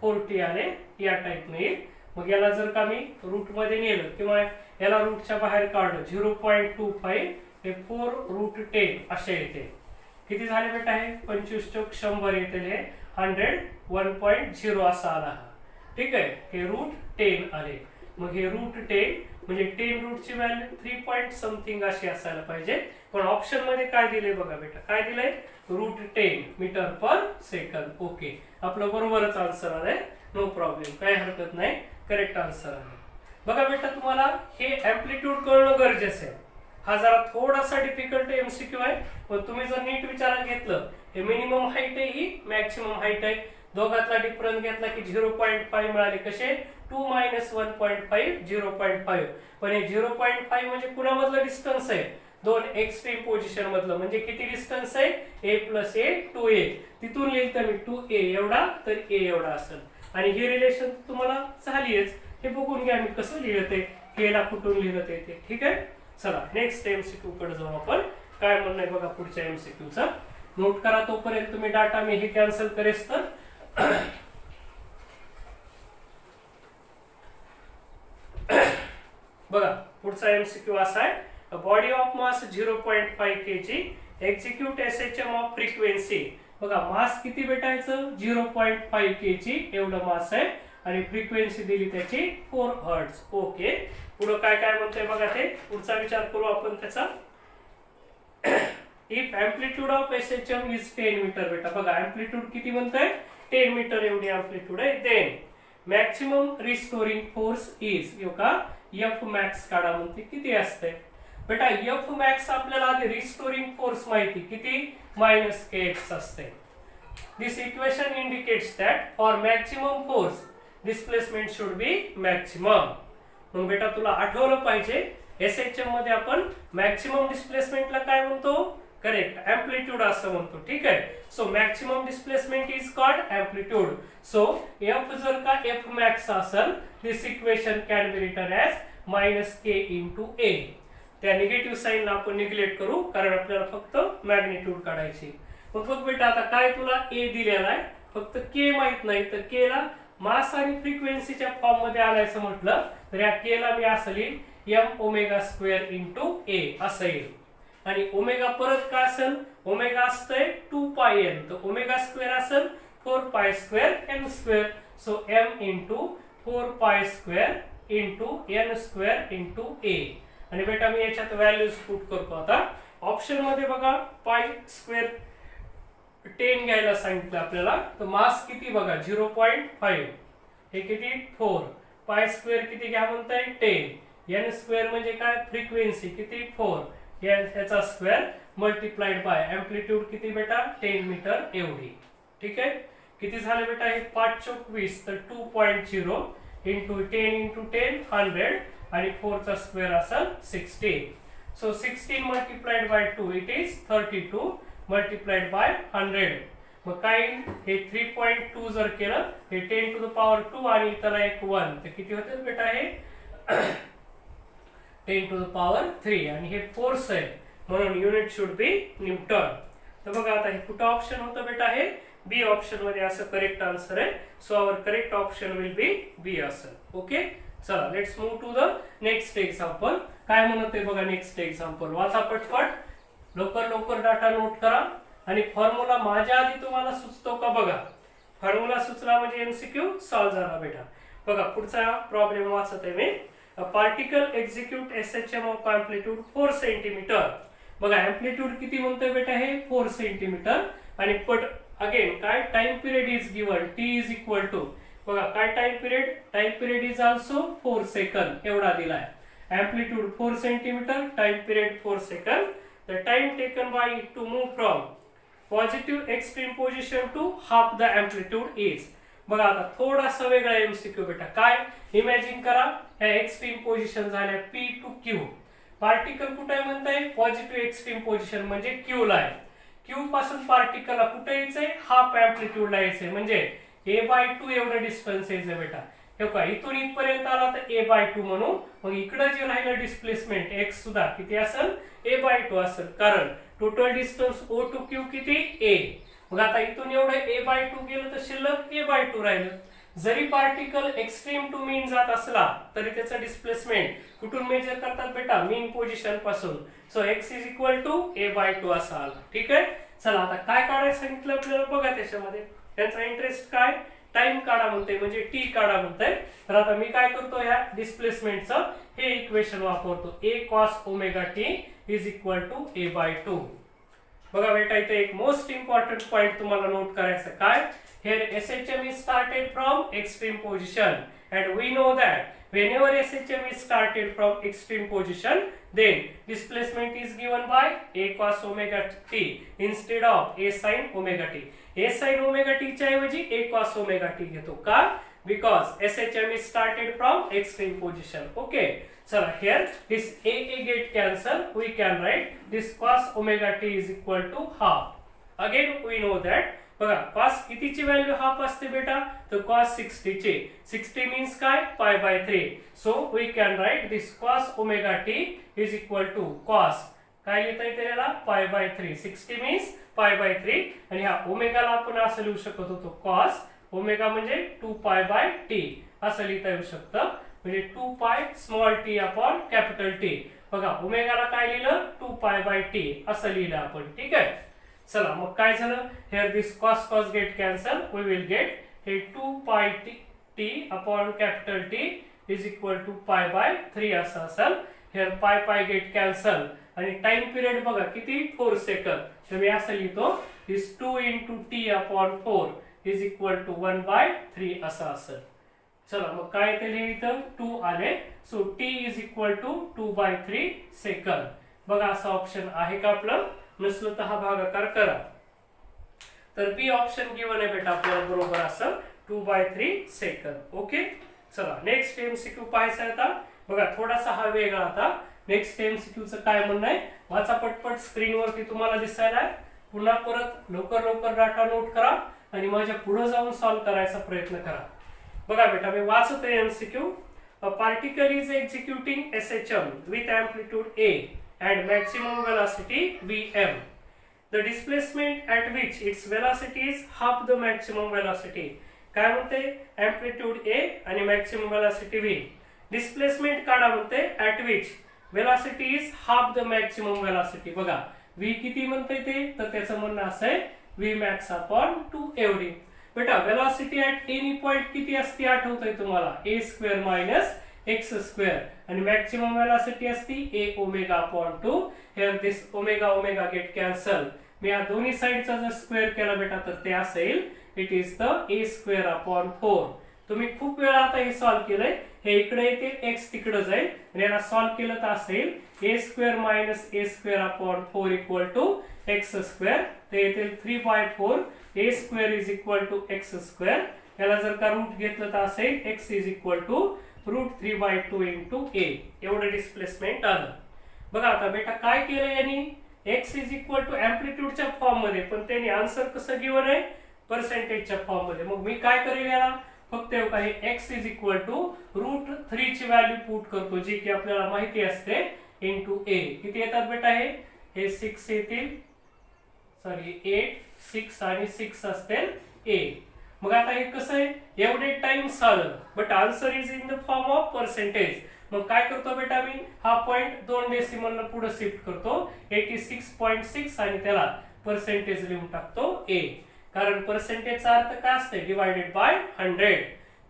40 आले या टाइप ने. मग याला जर का मी रूट मध्ये नेलं किंवा याला रूटच्या बाहेर काढलं 0.25 हे 4√10 असे येते. किती झाले बेटा हे 25 चौक 100 येतील. हे 100 1.0 असा आला. ठीक आहे. हे √10 आले. मग हे √10 म्हणजे 10 रूटची व्हॅल्यू 3 पॉइंट समथिंग अशी असायला पाहिजे. पण ऑप्शन मध्ये काय दिले बघा बेटा. काय दिलंय √10 मीटर पर सेकंद. ओके आपलं बरोबरच आन्सर आलंय. नो प्रॉब्लेम काय हरकत नाही करेक्ट आन्सर आहे. बघा बेटा तुम्हाला हे अँप्लिट्यूड कळणं गरजेचं आहे. हा जरा थोडासा डिफिकल्ट एमसीक्यू आहे. पण तुम्ही जर नीट विचारात घेतलं हे मिनिमम हाईट आहे ही मॅक्सिमम हाईट आहे. दोघातला डिफरन्स घेतला की 0.5 मिळाले. कसे 2 - 1.5 0.5. पण हे 0.5 म्हणजे कुणामधलं डिस्टन्स आहे दोन एक्स्ट्रीम पोझिशन मधलं. म्हणजे किती डिस्टन्स आहे a+a 2a. तिथून लिहिलं मी 2a एवढा तर a एवढा असेल. आणि ही रिलेशन तुम्हाला झालीच. हे बघून घ्या मी कसं लिहिलं ते k ला कुठून लिहिलं ते. ठीक आहे. चला नेक्स्ट एमसीक्यू कडे जाऊ आपण. काय म्हणणं आहे बघा पुढच्या एमसीक्यूचा. नोट करा तोपर्यंत तुम्ही डाटा मी हे कॅन्सल करेस तर. बघा पुढचा एमसीक्यू असा आहे. A body of mass 0.5 kg execute SHM of frequency. बघा मास किती भेटायचं 0.5 kg एवढं मास आहे आणि फ्रिक्वेन्सी दिली त्याची 4 हर्ट्ज. ओके पुढे काय काय म्हणतंय बघा ते पुढचा विचार करू आपण त्याचा. If amplitude of SHM is 10 metre. बेटा बघा अँप्लिट्यूड किती म्हणतंय 10 मीटर एवढी अँप्लिट्यूड आहे. Then maximum restoring force is का F max काढा म्हणते किती असते बेटा. F max आपल्याला आधी रिस्टोरिंग फोर्स माहिती किती -kx असते. This equation indicates that for maximum force displacement should be maximum. मग बेटा तुला आठवलं पाहिजे SHM मध्ये आपण मॅक्सिमम डिस्प्लेसमेंटला काय म्हणतो करेक्ट, एम्प्लिट्यूड असं म्हणतो. ठीक आहे. So maximum displacement is called amplitude. So F जर का एफ मॅक्स असेल, this equation can be written as -k into A. त्या निगेटिव्ह साईनला आपण निग्लेक्ट करू, कारण आपल्याला फक्त मॅग्निट्यूड काढायची. मग बघ बेटा, आता काय तुला ए दिलेला आहे, फक्त के माहित नाही, तर के ला मास आणि फ्रिक्वेन्सीच्या फॉर्म मध्ये आणायचं म्हटलं तर या के ला मी असं लिहिन एम ओमेगा स्क्वेअर इंटू ए असं येईल. आणि ओमेगा परत काय असेल, ओमेगा असतंय 2πn, तर ओमेगा स्क्वेअर असेल 4π square N square. So M into 4π square into N square into A. आणि बेटा मी याच्यात व्हॅल्यूज पुट करतो. आता ऑप्शन मध्ये बघा पाय स्क्वेअर 10 घ्यायला सांगितलं आपल्याला, तर मास किती बघा 0.5, हे किती 4, पाय स्क्वेअर किती घ्या म्हणताय 10, एन स्क्वेअर म्हणजे काय फ्रिक्वेन्सी किती 4, याचा स्क्वेअर मल्टिप्लाइड बाय एम्प्लिट्यूड किती बेटा 10 मीटर एवढी. ठीक आहे. किती झाले बेटा हे 5 चौक 20, तर 2.0 इंटू 10 इंटू 10 100 आणि 4 चा स्क्वेअर असेल 16. So 16 multiplied by 2 it is 32 multiplied by 100. मग काय हे 3.2 जर केलं, हे 10 टू द पॉवर 2 आणि त्याला एक 1, तर किती होते बेटा हे 10 टू द पॉवर 3 आणि हे फोर्स आहे म्हणून युनिट शुड बी न्यूटन. तर बघा आता हे कुठं ऑप्शन होतं बेटा, हे बी ऑप्शन मध्ये असं करेक्ट आन्सर आहे. So our correct option will be B असेल. ओके. चला let's move to the next example. काय म्हणत आहे बघा नेक्स्ट एक्झाम्पल, वाचा पटपट, लवकर लवकर डाटा नोट करा. आणि फॉर्म्युला माझ्या आधी तुम्हाला सुचतो का बघा, फॉर्म्युला सुचला म्हणजे एमसीक्यू सॉल्व्ह झाला बेटा. बघा पुढचा प्रॉब्लेम वाचत आहे मी. A particle execute SHM of amplitude 4 centimetre. बघा एम्प्लिट्यूड किती म्हणतोय बेटा हे 4 सेंटीमीटर. आणि पट अगेन काय time period is given, t is equal to बघा काय टाइम पिरियड इज ऑल्सो 4 सेकंद एवढा दिलाय. एम्प्लिट्यूड 4 सेंटीमीटर, टाइम पिरियड 4 सेकंद. The time taken by it to move from positive extreme position to half the amplitude is. बघा आता थोडासा वेगळा एमसीक्यू बेटा. काय इमॅजिन करा, ह्या एक्स्ट्रीम पोझिशन झाल्या P टू Q. पार्टिकल कुठे आहे म्हणताय, पॉझिटिव्ह एक्स्ट्रीम पोझिशन म्हणजे Q ला आहे. Q पासून पार्टिकलला कुठे यायचंय, हाफ एम्प्लिट्यूड ला यायचंय, म्हणजे a/2 एवढं डिस्टन्स यायचं बेटा. हे का इथून इथपर्यंत आला तर a/2 म्हणू. मग इकडे जे राहिलं डिस्प्लेसमेंट x सुद्धा किती असेल a/2 असेल, कारण total distance O to Q किती a. मग आता इथून एवढं a/2 गेलं तर शिल्लक a/2 राहिलं. जरी पार्टिकल एक्स्ट्रीम टू मीन जात असला तरी त्याचा डिस्प्लेसमेंट कुठून मेजर करतात बेटा, मीन पोझिशन पासून. So x is equal to a/2 असा आला. ठीक आहे. चला आता काय काढायला सांगितलं आपल्याला बघा, त्याच्यामध्ये त्याचा इंटरेस्ट काय, टाइम काढा म्हणते, म्हणजे टी काढा म्हणते. तर आता मी काय करतो, ह्या डिस्प्लेसमेंटचं हे इक्वेशन वापरतो, a cos omega t is equal to a/2. बघा बेटा इथे एक मोस्ट इम्पॉर्टंट पॉइंट तुम्हाला नोट करायचं. काय, here SHM is started from extreme position and we know that whenever SHM is started from extreme position then displacement is given by a cos omega t instead of a sin omega t. a sin omega t च्या ऐवजी a cos omega t घेतो का, because SHM is started from extreme position. Okay. चला here this a get cancel, we can write this cos omega t is equal to half. Again we know that बघा cos कितीची value half असते बेटा, तर cos 60 ची. 60 means काय, π/3. So we can write this cos omega t is equal to cos काय लिहिता येते याला π/3. 60 मीन्स π/3 आणि ह्या ओमेगाला आपण असं लिहू शकत होतो cos ओमेगा म्हणजे 2π/t असं लिहिता येऊ शकतं, म्हणजे 2π small t upon capital T. बघा ओमेगाला काय लिहिलं 2π/t असं लिहिलं आपण. ठीक आहे. चला मग काय झालं, here this cos get cancel, we will get हे 2πt upon capital T is equal to π/3 असं असेल. here π get cancel आणि टाइम पिरियड बघा किती 4 सेकंद, तर मी असं लिहितो this 2 into t upon 4 is equal to 1/3 असं असेल. चला मग काय ते लिहितं 2 आले. So t is equal to 2/3 second. बघा असं ऑप्शन आहे का आपलं, नसलं तर हा भागाकार करा. तर बी ऑप्शन गिवन आहे बेटा आपल्याला बरोबर असं 2/3 सेकंद. ओके. चला नेक्स्ट एमसीक्यू पाहायचा आता. बघा थोडासा हा वेगळा आता. नेक्स्ट MCQ चं काय म्हणणं आहे वाचा पटपट, स्क्रीनवरती तुम्हाला दिसायला आहे. पुन्हा परत लवकर लवकर डाटा नोट करा आणि माझ्या पुढे जाऊन सॉल्व्ह करायचा प्रयत्न करा. बघा बेटा मी वाचतोय MCQ. A particle is executing SHM with amplitude A and maximum velocity Vm. The displacement at which its velocity is half the maximum velocity. काय म्हणते amplitude A आणि maximum velocity V. Displacement काढा म्हणते at which velocity is half the maximum velocity. बघा V किती म्हणते ते, तर त्याचं म्हणणं असं आहे Vmax upon 2 एवढी. बेटा वेलॉसिटी ऍट एनी पॉइंट किती असते आठवतंय तुम्हाला, a square minus x square, आणि मॅक्सिमम वेलॉसिटी असते a omega upon 2. Here this omega omega get cancel. मी या दोन्ही साइडचा जर स्क्वेअर केला बेटा तर ते असेल it is the a square upon 4. तुम्ही खूप वेळा आता हे सॉल्व्ह केलंय, हे इकडे येते x तिकडे जाईल आणि याला सॉल्व्ह केलं तर असेल a square minus a square upon 4 equal to X square. ते येतील 3/4 a square is equal to X square. याला जर का रूट घेतलं तर असेल x is equal to root 3/2 into a. एवढं डिस्प्लेसमेंट आलं. बघा आता बेटा काय केलं यांनी, x इज इक्वल टू अँप्लिट्यूडच्या फॉर्म मध्ये, पण त्यांनी आन्सर कसं गिवन आहे पर्सेंटेजच्या फॉर्म मध्ये. मग मी काय करेल याला फक्त काही x is equal to root 3 ची व्हॅल्यू पुट करतो जी की आपल्याला माहिती असते इंटू a. किती येतात बेटा हे 6 येतील, सॉरी 8, 6 आणि 6 असतील a. मग आता हे कसं आहे एवढे टाइम्स आलं but answer is in the form of percentage. मग काय करतो बेटा मी हा पॉइंट 2 डेसिमल न पुढे शिफ्ट करतो 86.6 आणि त्याला पर्सेंटेज लिहून टाकतो a. कारण पर्सेंटेजचा अर्थ काय असते डिवाइडेड बाय 100.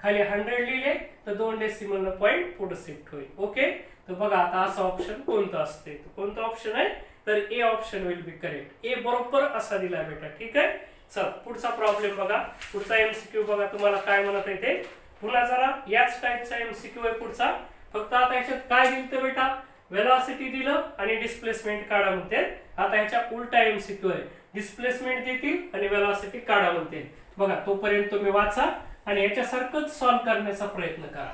खाली 100 लिहिले तर 2 डेसिमल न पॉइंट पुढे शिफ्ट होईल. ओके, तर बघा आता असं ऑप्शन कोणतं असते, कोणतं ऑप्शन आहे तर A option will be correct. A बरोबर असा दिला बेटा. ठीक आहे, चल पुढचा प्रॉब्लेम बघा, पुढचा MCQ बघा तुम्हाला काय म्हणत आहे ते. पुन्हा जरा याच टाइपचा MCQ आहे पुढचा. फक्त आता याच्यात काय दिलं बेटा वेलॉसिटी दिलं आणि डिस्प्लेसमेंट काढा म्हणते. आता ह्याच्या उलटा MCQ आहे, डिस्प्लेसमेंट देतील आणि वेलॉसिटी काढा म्हणते. बघा तोपर्यंत तुम्ही वाचा आणि याच्यासारखंच सॉल्व्ह करण्याचा प्रयत्न करा.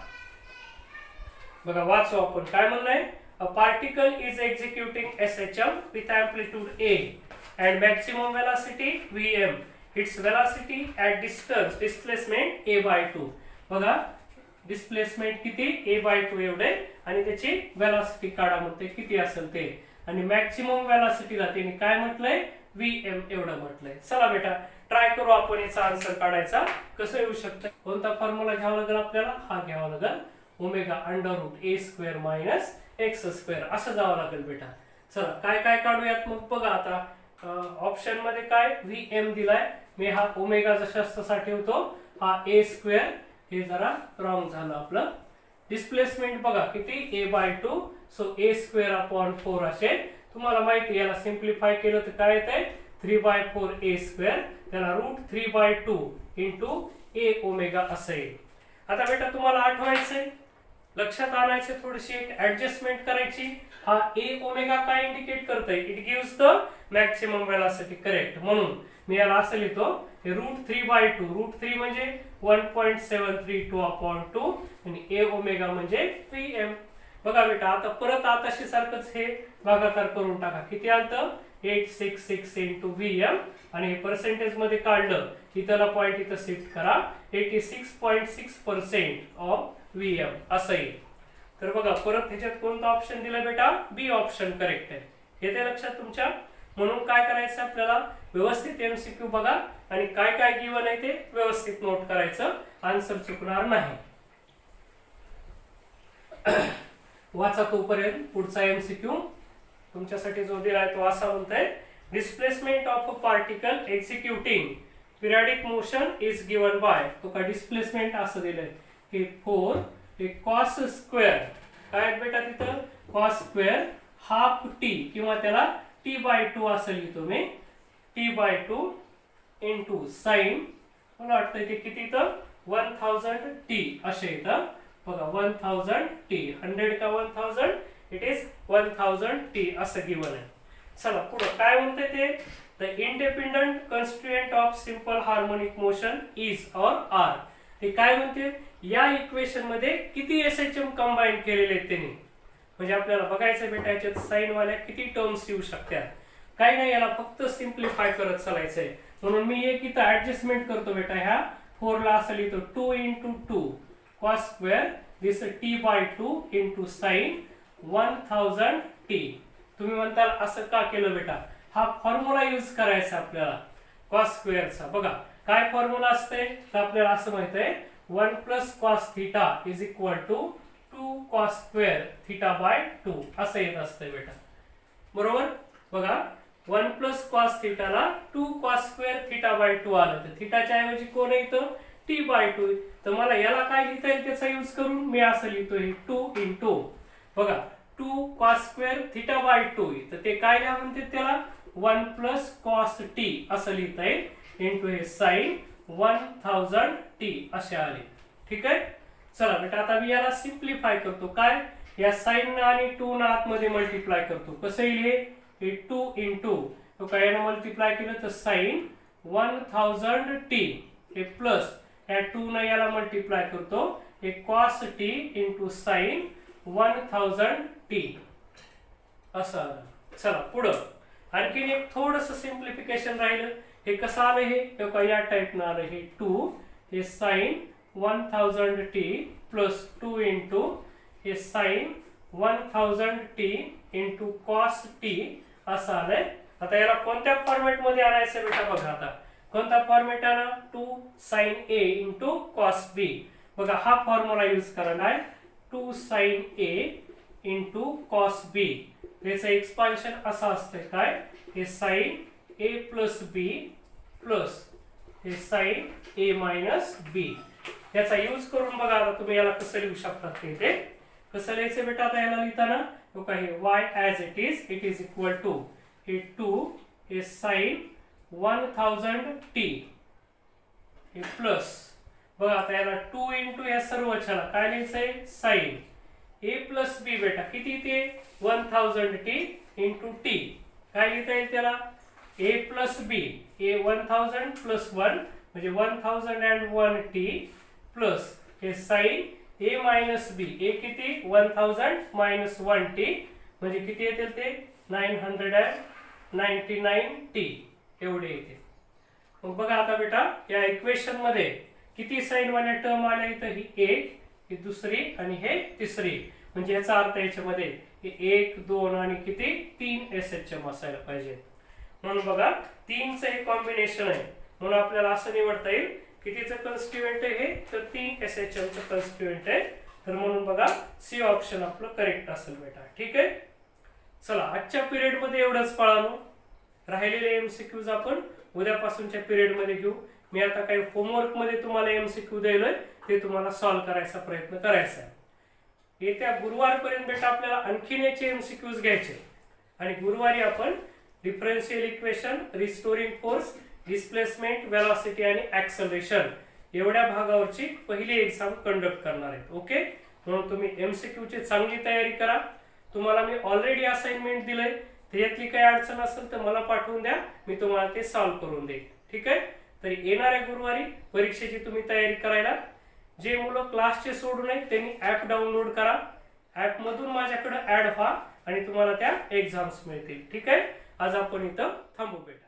बघा वाचू आपण काय म्हणलंय. A particle is executing SHM with amplitude A and maximum velocity Vm. Its velocity at distance displacement a/2. बघा डिस्प्लेसमेंट किती a/2 एवढे आणि त्याची वेलॉसिटी काढा म्हणते किती असेल ते, आणि मॅक्सिमम वेलॉसिटीला त्यांनी काय म्हटलंय Vm एवढं म्हटलंय. चला बेटा ट्राय करू आपण याचा आन्सर काढायचा. कसं येऊ शकतं, कोणता फॉर्म्युला घ्यावा लागेल आपल्याला, हा घ्यावा लागेल omega under root a square minus x square असं जावं लागेल बेटा. चला काय काय काढूयात मग. बघा आता ऑप्शन मध्ये काय Vm दिलाय, मी हा ओमेगा जशाचा ठेवतो, हा a स्क्वेअर, हे जरा रॉंग झालं आपलं. डिस्प्लेसमेंट बघा किती a/2, so a square upon 4 असेल. तुम्हाला माहिती याला सिंप्लिफाय केलं तर काय येतंय 3/4 a स्क्वेअर, त्याला रूट 3/2 इंटू a ओमेगा असेल. आता बेटा तुम्हाला आठवायचंय, लक्षात आणायचे, थोडीशी एक ऍडजस्टमेंट करायची. हा a ओमेगा काय इंडिकेट करतोय, it gives the maximum velocity correct. म्हणून मी याला असं लिहितो हे रूट 3/2, रूट 3 म्हणजे 1.732 अपॉन 2 आणि a ओमेगा म्हणजे Vm. बघा बेटा आता परत आताशी सारखंच हे भागाकार करून टाका. किती आलं 866 इंटू Vm आणि हे पर्सेंटेज मध्ये काढलं की त्याला पॉइंट इथं शिफ्ट करा 86.6% ऑफ Vm असं येईल. तर बघा परत ह्याच्यात कोणता ऑप्शन दिला बेटा, बी ऑप्शन करेक्ट आहे. हे ते लक्षात तुमच्या. म्हणून काय करायचं आपल्याला व्यवस्थित MCQ बघा आणि काय काय गिवन आहे ते व्यवस्थित नोट करायचं, आन्सर चुकणार नाही. वाचा तोपर्यंत पुढचा MCQ तुमच्यासाठी जो दिलाय तो असा म्हणतोय displacement of a particle executing periodic motion is given bye. तो का डिस्प्लेसमेंट असं दिलंय हे 4 हे कॉस स्क्वेअर, काय बेटा तिथं कॉस स्क्वेअर हाफ टी किंवा त्याला t/2 असं लिहितो मी, t/2 इंटू साइन, मला वाटतं ते किती तर 1000t असे येतं. बघा 1000t, 100 का 1000, इट इज 1000t असं गिवन आहे. चला पुढे काय म्हणते ते, the independent constituent of simple harmonic motion is और आर. ते काय म्हणते या इक्वेशन मध्ये किती SHM कंबाईन केलेले आहेत त्यांनी, म्हणजे आपल्याला बघायचं बेटा याच्यात साइन वाल्या किती टर्म्स येऊ शकतात. काही नाही, याला फक्त सिम्प्लिफाय करत चालायचंय. म्हणून मी एक इथं ऍडजस्टमेंट करतो बेटा. ह्या 4 ला असं लिहितो 2 × 2 cos स्क्वेअर दिस t/2 × sin 1000t. तुम्ही म्हणताल असं का केलं बेटा? हा फॉर्म्युला यूज करायचा आपल्याला cos स्क्वेअरचा. बघा काय फॉर्म्युला असते तर आपल्याला असं माहित आहे 1 + cos θ = 2 cos स्क्वेअर θ/2 असं येत असतं बेटा. बरोबर. बघा 1 + cos θ ला 2 cos स्क्वेअर θ/2 आलं तर थीटाच्या ऐवजी कोण येतं t/2. तर मला याला काय लिहिता येईल त्याचा यूज करून मी असं लिहितोय 2 × बघा 2 cos स्क्वेअर θ/2 तर ते काय लिहा म्हणते त्याला 1 + cos t असं लिहिता येईल इंटू हे sin 1000t असे आले. ठीक आहे. चला बेटा आता मी याला सिम्प्लिफाय करतो. काय या साइन आणि 2 ना आतमध्ये मल्टिप्लाय करतो. कसं येईल हे 2 × तो काय यानं मल्टिप्लाय केलं तर sin 1000t हे प्लस या 2 न याला मल्टिप्लाय करतो हे cos t × sin 1000t असं आलं. चला पुढं आणखीन एक थोडंसं सिम्प्लिफिकेशन राहिलं. हे कसं आलं हे या टाइप न आलं हे 2 हे sin 1000t प्लस 2 × हे sin 1000t × cos t असं आलंय. आता याला कोणत्या फॉर्मॅट मध्ये आणायचं बेटा? बघा आता कोणता फॉर्मॅट आणा 2 sin a × cos b. बघा हा फॉर्म्युला यूज करणार आहे 2 sin a × cos b. याचं एक्सपान्शन असं असतंय काय हे sin a + b प्लस हे sin a - b. याचा यूज करून बघा आता तुम्ही याला कसं लिहू शकता ते कसं लिहायचं बेटा? आता याला लिहिताना बघा हे y as it is equal to हे 2 हे sin 1000t हे प्लस बघा आता याला 2 × या सर्वच्याला काय लिहायचंय sin a + b बेटा किती ते 1000t × t. काय लिहिता येईल त्याला a + b a 1000 + 1 म्हणजे 1001t प्लस हे sin a - b a किती 1000 - 1t म्हणजे किती येतील ते 999t एवढे येते. मग बघा आता बेटा या इक्वेशन मध्ये किती साइन वाल्या टर्म आल्या इथं ही एक ही दुसरी आणि हे तिसरी. म्हणजे याचा अर्थ याच्यामध्ये हे 1 2 आणि किती 3 SHM असायला पाहिजे. म्हणून बघा 3चं हे कॉम्बिनेशन आहे म्हणून आपल्याला असं निवडता येईल कितीचं कॉन्स्टिट्युएंट आहे हे तर 3 SHM चं कॉन्स्टिट्युएंट आहे. तर म्हणून बघा सी ऑप्शन आपलं करेक्ट असेल बेटा. ठीक आहे. चला आजच्या पिरियड मध्ये एवढंच पाळानो. राहिलेले MCQs आपण उद्यापासूनच्या पिरियड मध्ये घेऊ. मी आता काही होमवर्क मध्ये तुम्हाला MCQ द्यायलोय ते तुम्हाला सॉल्व्ह करायचा प्रयत्न करायचा आहे. येत्या गुरुवारपर्यंत बेटा आपल्याला आणखीन याचे MCQs घ्यायचे आणि गुरुवारी आपण differential equation, restoring force, displacement, velocity आणि ॲक्सेलरेशन एवढ्या भागावरची पहिली एक्झाम कंडक्ट करणार आहे. ओके. म्हणून तुम्ही MCQ ची चांगली तयारी करा. तुम्हाला मी ऑलरेडी असाइनमेंट दिलंय त्याच्यातली काही अडचण असेल तर मला पाठवून द्या मी तुम्हाला ते सॉल्व्ह करून देईन. ठीक आहे. तरी येणाऱ्या गुरुवारी परीक्षेची तुम्ही तयारी करायला जे मुलं क्लासचे सोडून आहेत त्यांनी ॲप डाउनलोड करा. ॲप मधून माझ्याकडे ऍड व्हा आणि तुम्हाला त्या एक्झाम्स मिळतील. ठीक आहे. आज आपण इथं थांबू बेटा.